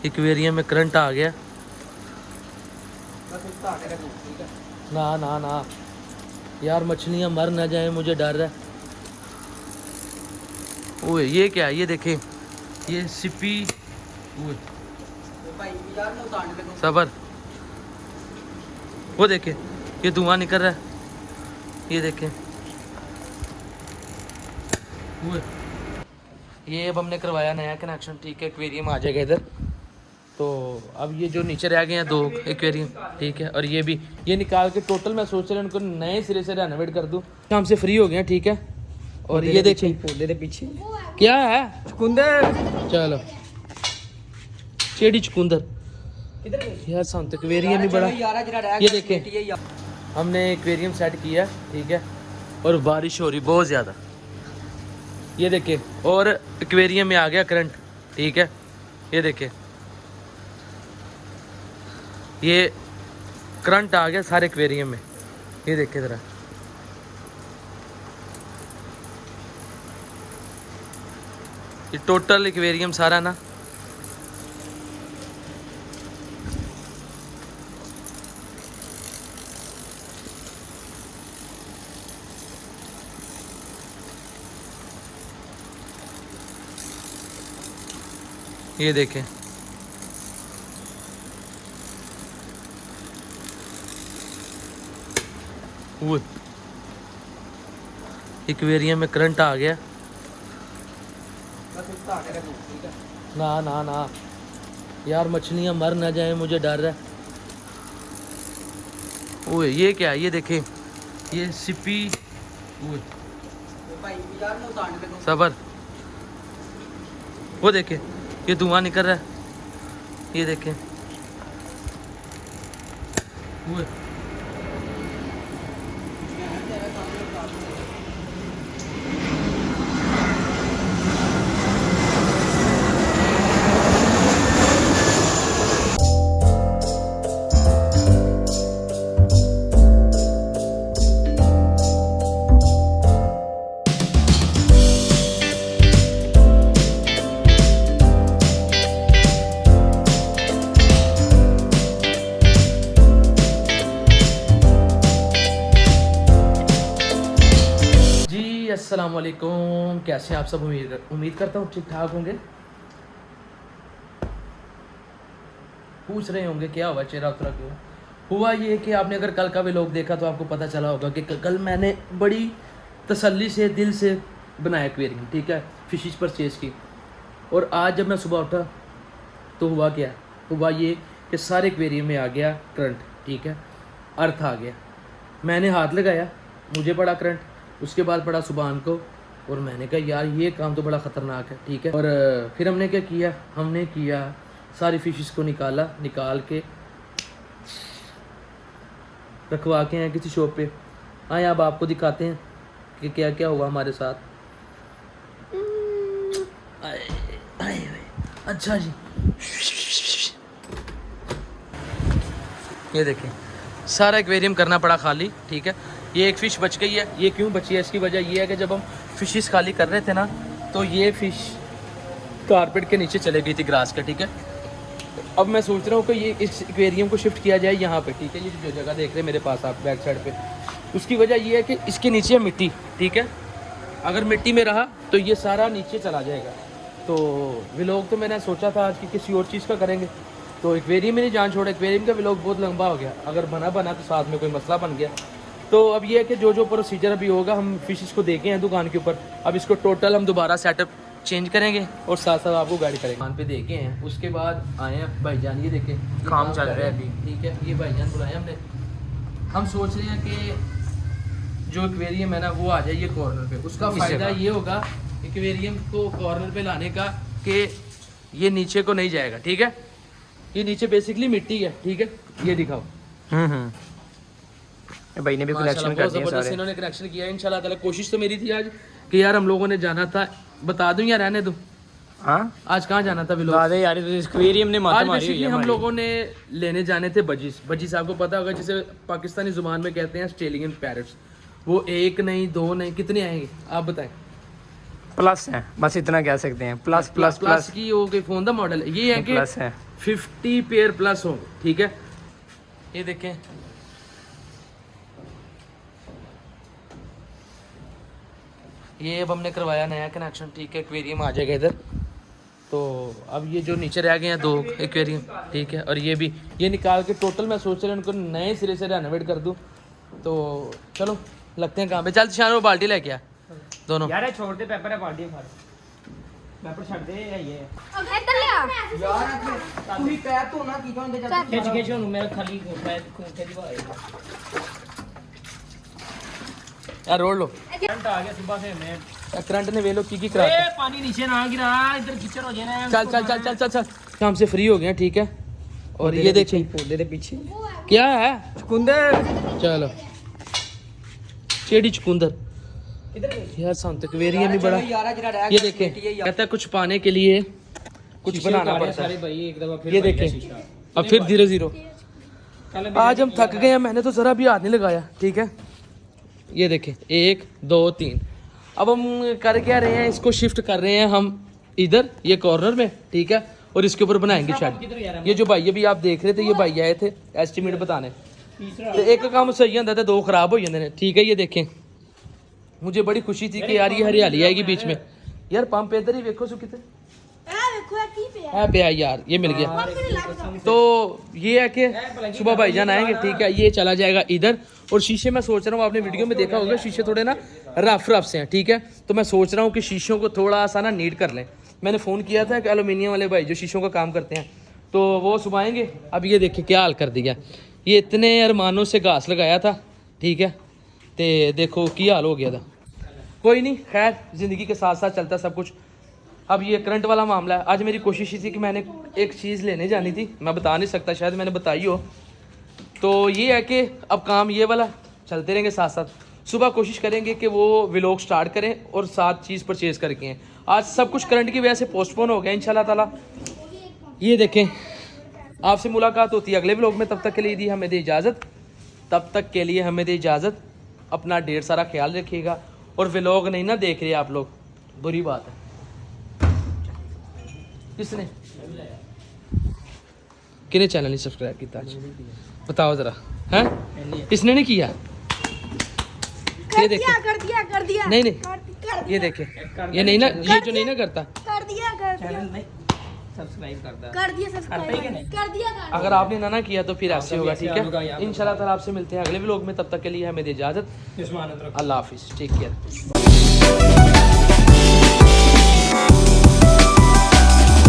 Aquarium में current आ गया। ना ना ना यार, मछलियाँ मर ना जाए, मुझे डर है। ओए ये क्या है, ये देखें, ये सिपी। ओए सबर, वो देखे, ये धुआं निकल रहा है, ये देखें। ओए ये अब हमने करवाया नया कनेक्शन, ठीक है। एक्वेरियम आ जाएगा इधर। तो अब ये जो नीचे रह गए हैं 2 एक्वेरियम, ठीक है, और ये भी, ये निकाल के टोटल मैं सोच रहा हूँ उनको नए सिरे से रेनोवेट कर दूँ। हमसे फ्री हो गए, ठीक है। और ये देखिए पौधे पीछे क्या है, चुकंदर। चलो चेड़ी चुकंदर यार, सामने एक्वेरियम भी बड़ा। ये देखें, हमने एक्वेरियम सेट किया, ठीक है, और बारिश हो रही बहुत ज़्यादा। ये देखें, और एक्वेरियम में आ गया करंट, ठीक है। ये देखें, ये करंट आ गया सारे एक्वेरियम में। ये देखें ज़रा, ये टोटल एक्वेरियम सारा ना, ये देखें, वो एक्वेरियम में करंट आ गया। ना ना ना यार, मछलियाँ मर ना जाए, मुझे डर है। ओए ये क्या है, ये देखें, ये सिपी। ओए सबर, वो देखें, ये धुआं निकल रहा है, ये देखें। ओए अस्सलाम वालेकुम, कैसे हैं आप सब। उम्मीद करता हूँ ठीक ठाक होंगे। पूछ रहे होंगे क्या हुआ, चेहरा उतरा क्यों। हुआ ये कि आपने अगर कल का व्लॉग देखा तो आपको पता चला होगा कि कल मैंने बड़ी तसल्ली से, दिल से बनाया एक्वेरियम, ठीक है, फिशेस परचेज की। और आज जब मैं सुबह उठा तो हुआ क्या, हुआ ये कि सारे एक्वेरियम में आ गया करंट, ठीक है, अर्थ आ गया। मैंने हाथ लगाया, मुझे पड़ा करंट, उसके बाद पड़ा सुबहान को, और मैंने कहा यार ये काम तो बड़ा ख़तरनाक है, ठीक है। और फिर हमने क्या किया, हमने किया सारी फिशेस को निकाल के रखवा के हैं किसी शॉप पे। आए अब आपको दिखाते हैं कि क्या क्या हुआ हमारे साथ। अच्छा जी, ये देखें, सारा एक्वेरियम करना पड़ा खाली, ठीक है। ये एक फ़िश बच गई है। ये क्यों बची है, इसकी वजह ये है कि जब हम फिशेस खाली कर रहे थे ना, तो ये फ़िश कारपेट के नीचे चले गई थी ग्रास का, ठीक है। अब मैं सोच रहा हूँ कि ये इस एक्वेरियम को शिफ्ट किया जाए यहाँ पे, ठीक है। ये जो जगह देख रहे हैं मेरे पास आप बैक साइड पे, उसकी वजह ये है कि इसके नीचे है मिट्टी, ठीक है। अगर मिट्टी में रहा तो ये सारा नीचे चला जाएगा। तो व्लॉग तो मैंने सोचा था आज कि किसी और चीज़ का करेंगे, तो एक्वेरियम में नहीं जान छोड़ा। एक्वेरियम का व्लॉग बहुत लंबा हो गया, अगर बना तो साथ में कोई मसला बन गया। तो अब ये है कि जो प्रोसीजर अभी होगा, हम फिशेस को देखे हैं दुकान के ऊपर, अब इसको टोटल हम दोबारा सेटअप चेंज करेंगे और साथ साथ आपको गाइड करेंगे। दुकान पे देखे हैं, उसके बाद आए हैं भाईजान, ये देखें काम चल रहा है अभी, ठीक है। ये भाईजान बुलाए हमने, हम सोच रहे हैं कि जो एक्वेरियम है ना वो आ जाए ये कॉर्नर पे। उसका फ़ायदा ये होगा एक्वेरियम को कॉर्नर पे लाने का कि ये नीचे को नहीं जाएगा, ठीक है। ये नीचे बेसिकली मिट्टी है, ठीक है। ये दिखाओ, भाई ने भी कलेक्शन कर दिया सारे, इन्होंने कलेक्शन किया इंशाल्लाह ताला। कोशिश तो मेरी थी आज कि यार हम लोगों ने जाना था, बता दूं या रहने दूं। हाँ आज कहाँ जाना था व्लॉग, यार एक्वेरियम ने मार मारी हुई है। हम लोगों ने लेने जाने थे बजीज आपको पता होगा, जिसे पाकिस्तानी जुबान में कहते हैं ऑस्ट्रेलियन पैरट्स। वो एक नहीं, दो नहीं, कितने आएंगे आप बताएं। प्लस है, बस इतना कह सकते हैं, प्लस प्लस प्लस की वो कोई फोन दा मॉडल है। ये है कि 50 पेयर प्लस होंगे, ठीक है। ये देखें, ये अब हमने करवाया नया कनेक्शन, ठीक है। एक्वेरियम आ जाएगा इधर। तो अब ये जो नीचे रह गए हैं 2 एक्वेरियम, ठीक है। और ये भी ये निकाल के टोटल मैं सोच रहा हूँ उनको नए सिरे से रेनोवेट कर दूँ। तो चलो लगते हैं काम पे। चल शान वो बाल्टी लेके आ दोनों। यार छोड़ दे पेपर है पार्टी खा पेपर छੱਡ दे ये ਇੱਧਰ ਲਿਆ यार तू ही पैर तो ना की तो दे खिंच खिंच ਹੁਣ ਮੇਰਾ ਖਾਲੀ ਮੈਂ ਖੂੰਟੇ ਦੀ ਵਾਏ यार रोड लो। करंट आ गया सुबह से मैं करंट ने वे लो की करा ए पानी नीचे ना गिरा इधर कीचड़ हो जाना है चल चल चल चल चल चल काम से फ्री हो गए, ठीक है। और ये देखिए पौधे के पीछे क्या है, चुकंदर चलो चेड़ी चुकंदर किधर यार शांत एक्वेरियम भी बड़ा। यार जरा रह ये देखें, कहता है कुछ पाने के लिए कुछ बनाना पड़ता सारे है। भाई एक दफा फिर ये देखें, अब फिर 0-0। आज हम थक गए हैं, मैंने तो जरा भी हाथ नहीं लगाया, ठीक है। ये देखें 1 2 3। अब हम कर क्या रहे हैं, इसको शिफ्ट कर रहे हैं हम इधर ये कॉर्नर में, ठीक है। और इसके ऊपर बनाएंगे शेड। ये जो भाई अभी आप देख रहे थे, ये भाई आए थे एस्टिमेट बताने। तो एक काम सही होता था, 2 खराब हो जाते हैं, ठीक है। ये देखें, मुझे बड़ी खुशी थी कि यार ये हरियाली आएगी बीच में। यार पंप इधर ही देखो सुखित है पे यार, ये मिल गया। तो ये है कि सुबह भाईजान आएंगे, ठीक है। ये चला जाएगा इधर। और शीशे मैं सोच रहा हूँ, आपने वीडियो में देखा होगा शीशे थोड़े ना रफ से हैं, ठीक है। तो मैं सोच रहा हूँ कि शीशों को थोड़ा सा ना नीट कर लें। मैंने फ़ोन किया था कि एलुमिनियम वाले भाई जो शीशों का काम करते हैं, तो वो सुबह आएंगे। अब ये देखिए क्या हाल कर दिया, ये इतने अरमानों से घास लगाया था, ठीक है। तो देखो क्या हाल हो गया था। कोई नहीं, खैर ज़िंदगी के साथ साथ चलता सब कुछ। अब ये करंट वाला मामला है। आज मेरी कोशिश ही थी कि मैंने एक चीज़ लेने जानी थी, मैं बता नहीं सकता, शायद मैंने बताई हो। तो ये है कि अब काम ये वाला चलते रहेंगे साथ साथ। सुबह कोशिश करेंगे कि वो व्लॉग स्टार्ट करें और साथ चीज़ परचेज़ करके हैं। आज सब कुछ करंट की वजह से पोस्टपोन हो गया इंशाल्लाह ताला। ये देखें, आपसे मुलाकात होती है अगले व्लॉग में। तब तक के लिए दी हमें दे इजाज़त, तब तक के लिए हमें दे इजाज़त। अपना ढेर सारा ख्याल रखिएगा। और व्लॉग नहीं ना देख रहे आप लोग, बुरी बात है। किसने किने चैनल नहीं सब्सक्राइब किया आज बताओ जरा, हैं? इसने नहीं किया। ये देखे कर दिया नहीं नहीं, ये देखे, ये नहीं ना, ये जो नहीं ना करता, कर दिया चैनल नहीं सब्सक्राइब करता कर दिया सब्सक्राइब कर दिया। अगर आपने ना किया तो फिर ऐसे होगा, ठीक है। इंशाल्लाह ताला आपसे मिलते हैं अगले व्लॉग में। तब तक के लिए हमें दे इजाज़त। अल्लाह हाफिज़, टेक केयर।